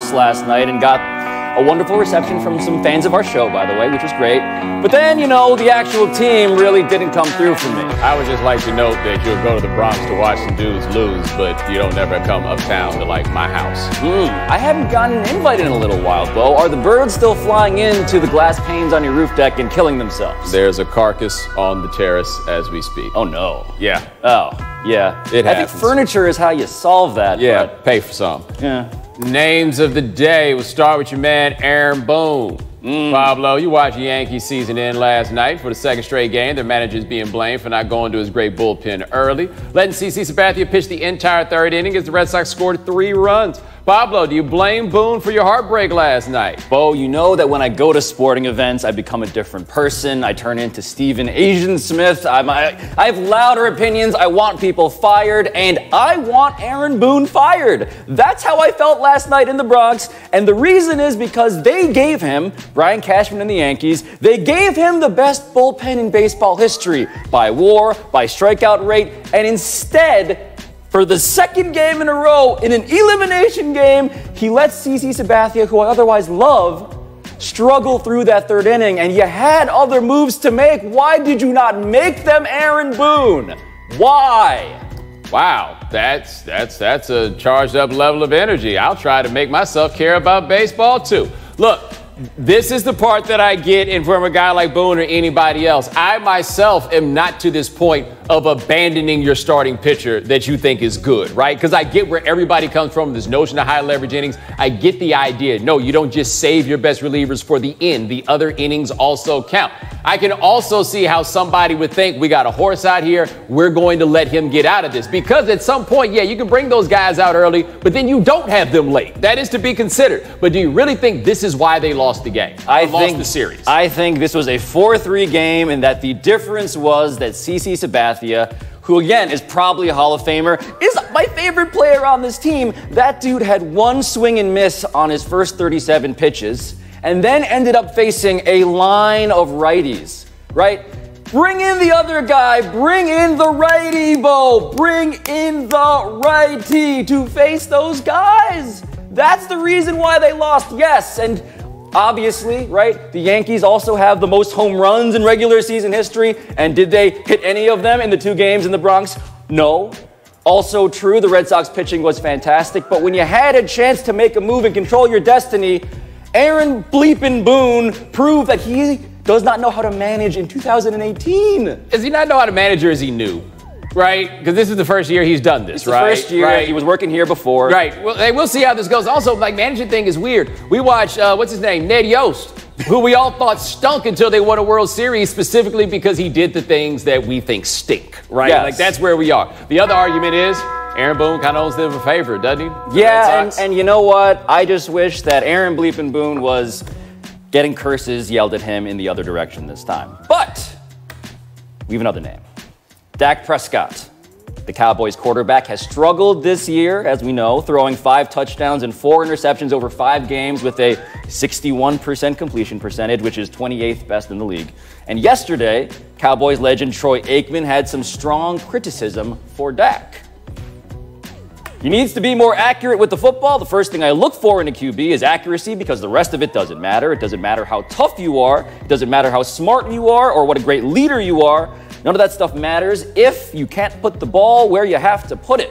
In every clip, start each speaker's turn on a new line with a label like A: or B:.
A: Bronx last night and got a wonderful reception from some fans of our show, by the way, which was great. But then, you know, the actual team really didn't come through for me.
B: I would just like to note that you'll go to the Bronx to watch some dudes lose, but you don't ever come uptown to, like, my house.
A: I haven't gotten an invite in a little while, Bo. Are the birds still flying into the glass panes on your roof deck and killing themselves?
B: There's a carcass on the terrace as we speak.
A: Oh, no.
B: Yeah.
A: Oh, yeah.
B: It
A: I
B: happens.
A: think furniture is how you solve that.
B: Yeah,
A: but
B: pay for some.
A: yeah.
B: Names of the day. We'll start with your man, Aaron Boone. Pablo, you watched the Yankees season end last night for the second straight game. Their manager's being blamed for not going to his great bullpen early. Letting CC Sabathia pitch the entire third inning as the Red Sox scored 3 runs. Pablo, do you blame Boone for your heartbreak last night?
A: Bo, you know that when I go to sporting events, I become a different person. I turn into Stephen Asian Smith. I have louder opinions. I want people fired, and I want Aaron Boone fired. That's how I felt last night in the Bronx, and the reason is because they gave him, Brian Cashman and the Yankees, they gave him the best bullpen in baseball history by WAR, by strikeout rate, and instead, for the second game in a row, in an elimination game, he lets CC Sabathia, who I otherwise love, struggle through that third inning, and you had other moves to make. Why did you not make them Aaron Boone? Why?
B: Wow, that's a charged up level of energy. I'll try to make myself care about baseball too. Look, this is the part that I get in from a guy like Boone or anybody else. I myself am not to this point of abandoning your starting pitcher that you think is good, right? Because I get where everybody comes from, this notion of high leverage innings. I get the idea. No, you don't just save your best relievers for the end. The other innings also count. I can also see how somebody would think, we got a horse out here, we're going to let him get out of this. Because at some point, yeah, you can bring those guys out early, but then you don't have them late. That is to be considered. But do you really think this is why they lost the game? Lost the series?
A: I think this was a 4-3 game, and that the difference was that CC Sabathia, who again is probably a Hall of Famer, is my favorite player on this team. That dude had one swing and miss on his first 37 pitches, and then ended up facing a line of righties, right? Bring in the other guy, bring in the righty, Bo, bring in the righty to face those guys. That's the reason why they lost, yes, and obviously, right, the Yankees also have the most home runs in regular season history, and did they hit any of them in the 2 games in the Bronx? No. Also true, the Red Sox pitching was fantastic, but when you had a chance to make a move and control your destiny, Aaron bleepin' Boone proved that he does not know how to manage in 2018.
B: Does he not know how to manage, or is he new? Right? Because this is the first year he's done this, right?
A: First year,
B: right.
A: He was working here before.
B: Right. Well, hey, we'll see how this goes. Also, like, managing thing is weird. We watched, what's his name? Ned Yost, who we all thought stunk until they won a World Series, specifically because he did the things that we think stink, right?
A: Yes.
B: Like, that's where we are. The other argument is Aaron Boone kind of owes them a favor, doesn't he?
A: Yeah, and you know what? I just wish that Aaron bleepin' Boone was getting curses yelled at him in the other direction this time. But we have another name. Dak Prescott. The Cowboys quarterback has struggled this year, as we know, throwing 5 touchdowns and 4 interceptions over 5 games with a 61% completion percentage, which is 28th best in the league. And yesterday, Cowboys legend Troy Aikman had some strong criticism for Dak. He needs to be more accurate with the football. The first thing I look for in a QB is accuracy, because the rest of it doesn't matter. It doesn't matter how tough you are. It doesn't matter how smart you are or what a great leader you are. None of that stuff matters if you can't put the ball where you have to put it.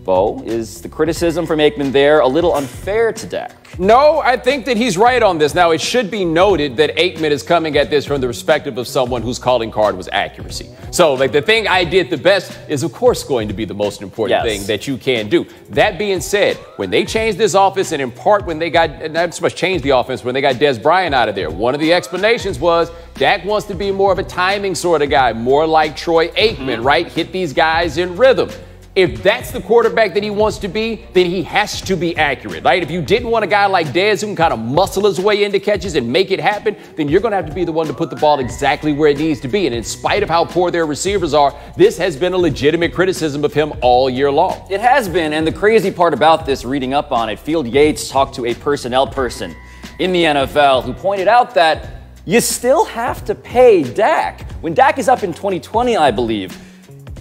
A: Bo, is the criticism from Aikman there a little unfair to Dak?
B: No, I think that he's right on this. Now, it should be noted that Aikman is coming at this from the perspective of someone whose calling card was accuracy. So, like, the thing I did the best is, of course, going to be the most important thing that you can do. That being said, when they changed this offense, and in part when they got, not so much changed the offense, when they got Des Bryant out of there, one of the explanations was Dak wants to be more of a timing sort of guy, more like Troy Aikman, right? Hit these guys in rhythm. If that's the quarterback that he wants to be, then he has to be accurate, right? If you didn't want a guy like Dez who can kind of muscle his way into catches and make it happen, then you're going to have to be the one to put the ball exactly where it needs to be. And in spite of how poor their receivers are, this has been a legitimate criticism of him all year long.
A: It has been, and the crazy part about this, reading up on it, Field Yates talked to a personnel person in the NFL who pointed out that you still have to pay Dak. When Dak is up in 2020, I believe,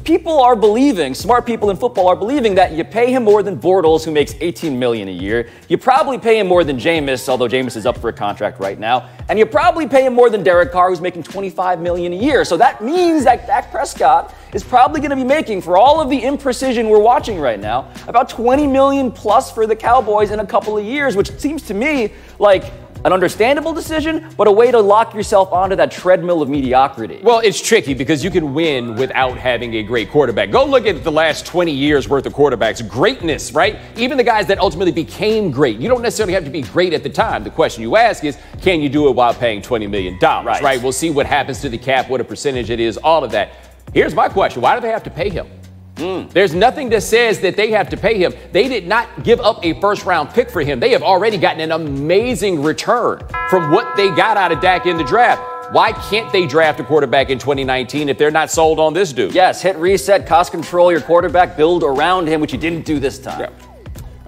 A: people are believing, smart people in football are believing that you pay him more than Bortles, who makes $18 million a year. You probably pay him more than Jameis, although Jameis is up for a contract right now. And you probably pay him more than Derek Carr, who's making $25 million a year. So that means that Dak Prescott is probably going to be making, for all of the imprecision we're watching right now, about $20 million plus for the Cowboys in a couple of years, which seems to me like an understandable decision, but a way to lock yourself onto that treadmill of mediocrity.
B: Well, it's tricky because you can win without having a great quarterback. Go look at the last 20 years worth of quarterbacks. Greatness, right? Even the guys that ultimately became great. You don't necessarily have to be great at the time. The question you ask is, can you do it while paying $20 million, right? We'll see what happens to the cap, what a percentage it is, all of that. Here's my question. Why do they have to pay him? There's nothing that says that they have to pay him. They did not give up a first-round pick for him. They have already gotten an amazing return from what they got out of Dak in the draft. Why can't they draft a quarterback in 2019 if they're not sold on this dude?
A: Yes, hit reset, cost control your quarterback, build around him, which you didn't do this time.
B: Yeah.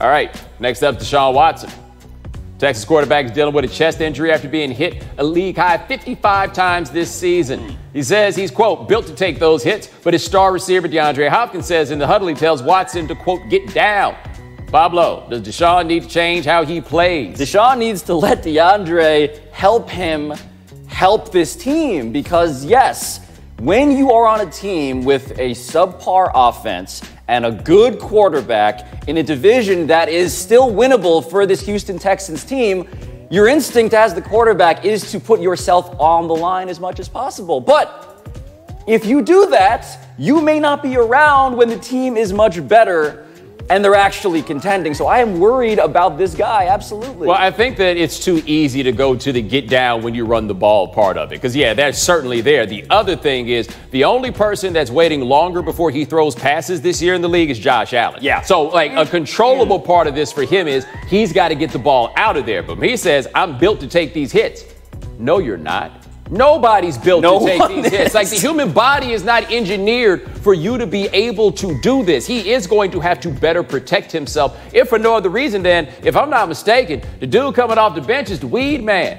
B: All right, next up, Deshaun Watson. Texas quarterback is dealing with a chest injury after being hit a league-high 55 times this season. He says he's, quote, built to take those hits, but his star receiver DeAndre Hopkins says in the huddle he tells Watson to, quote, get down. Pablo, does Deshaun need to change how he plays?
A: Deshaun needs to let DeAndre help him help this team because, yes, when you are on a team with a subpar offense and a good quarterback in a division that is still winnable for this Houston Texans team, your instinct as the quarterback is to put yourself on the line as much as possible. But if you do that, you may not be around when the team is much better and they're actually contending. So I am worried about this guy, absolutely.
B: Well, I think that it's too easy to go to the get down when you run the ball part of it. Because, yeah, that's certainly there. The other thing is the only person that's waiting longer before he throws passes this year in the league is Josh Allen.
A: Yeah.
B: So, like, a controllable part of this for him is he's got to get the ball out of there. But he says, I'm built to take these hits. No, you're not. Nobody's built to take these hits. Like, the human body is not engineered for you to be able to do this. He is going to have to better protect himself, if for no other reason than, if I'm not mistaken, the dude coming off the bench is the Weed Man.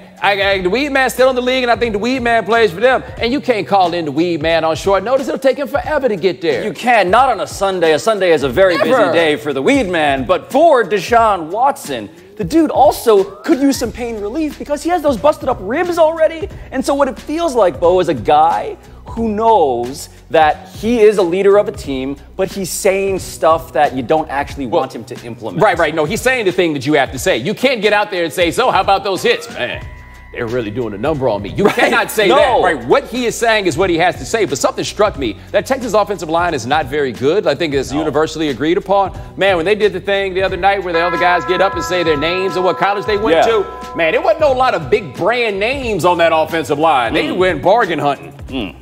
B: The Weed Man's still in the league, and I think the Weed Man plays for them. And you can't call in the Weed Man on short notice. It'll take him forever to get there.
A: You can, not on a Sunday. A Sunday is a very busy day for the Weed Man. But for Deshaun Watson, the dude also could use some pain relief because he has those busted up ribs already. And so what it feels like, Bo, is a guy who knows that he is a leader of a team, but he's saying stuff that you don't actually want him to implement.
B: Right. No, he's saying the thing that you have to say. You can't get out there and say, so how about those hits? Man, they're really doing a number on me. You cannot say that, right? What he is saying is what he has to say. But something struck me. That Texas offensive line is not very good. I think it's universally agreed upon. Man, when they did the thing the other night where the other guys get up and say their names and what college they went to, man, there wasn't a lot of big brand names on that offensive line. They went bargain hunting.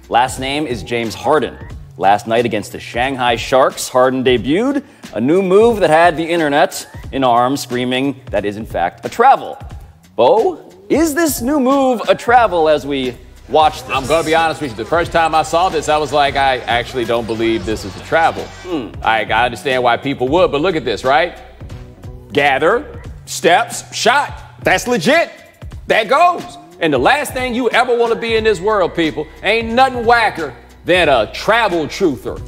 A: Last name is James Harden. Last night against the Shanghai Sharks, Harden debuted a new move that had the internet in arms screaming that is in fact a travel. Bo, is this new move a travel as we watch this?
B: I'm going to be honest with you. The first time I saw this, I was like, I actually don't believe this is a travel. I understand why people would, but look at this, right? Gather, steps, shot. That's legit. That goes. And the last thing you ever want to be in this world, people, ain't nothing whacker than a travel truther.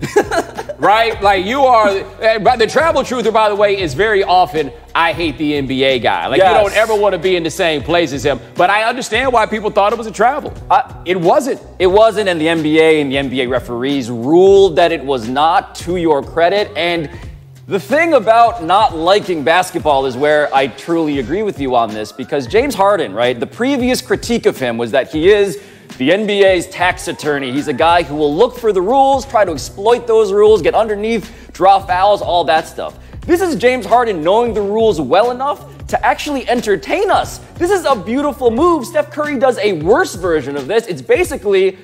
B: Right? Like, you are, the travel truther, by the way, is very often, I hate the NBA guy. Like, you don't ever want to be in the same place as him. But I understand why people thought it was a travel. It wasn't.
A: It wasn't, and the NBA referees ruled that it was not, to your credit. And the thing about not liking basketball is where I truly agree with you on this, because James Harden, right, the previous critique of him was that he is the NBA's tax attorney. He's a guy who will look for the rules, try to exploit those rules, get underneath, draw fouls, all that stuff. This is James Harden knowing the rules well enough to actually entertain us. This is a beautiful move. Steph Curry does a worse version of this. It's basically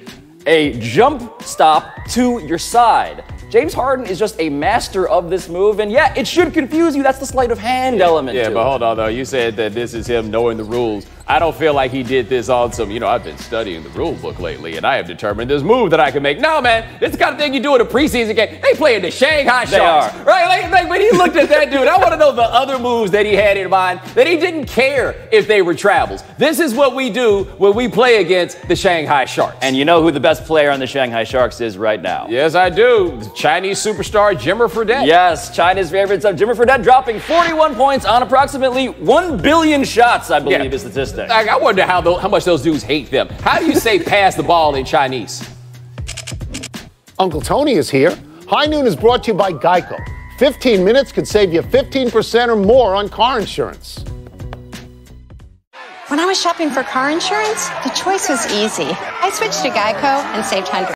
A: a jump stop to your side. James Harden is just a master of this move, and yeah, it should confuse you. That's the sleight of hand element.
B: Yeah, but hold on, though. You said that this is him knowing the rules. I don't feel like he did this on some, I've been studying the rule book lately, and I have determined this move that I can make. No, man, it's the kind of thing you do in a preseason game. They play in the Shanghai Sharks, right? Like when he looked at that dude, I want to know the other moves that he had in mind that he didn't care if they were travels. This is what we do when we play against the Shanghai Sharks.
A: And you know who the best player on the Shanghai Sharks is right now?
B: Yes, I do. The Chinese superstar Jimmer Fredette.
A: Yes, China's favorite son, Jimmer Fredette, dropping 41 points on approximately 1 billion shots, I believe is the statistic.
B: I wonder how much those dudes hate them. How do you say pass the ball in Chinese?
C: Uncle Tony is here. High Noon is brought to you by Geico. 15 minutes could save you 15% or more on car insurance.
D: When I was shopping for car insurance, the choice was easy. I switched to Geico and saved hundreds.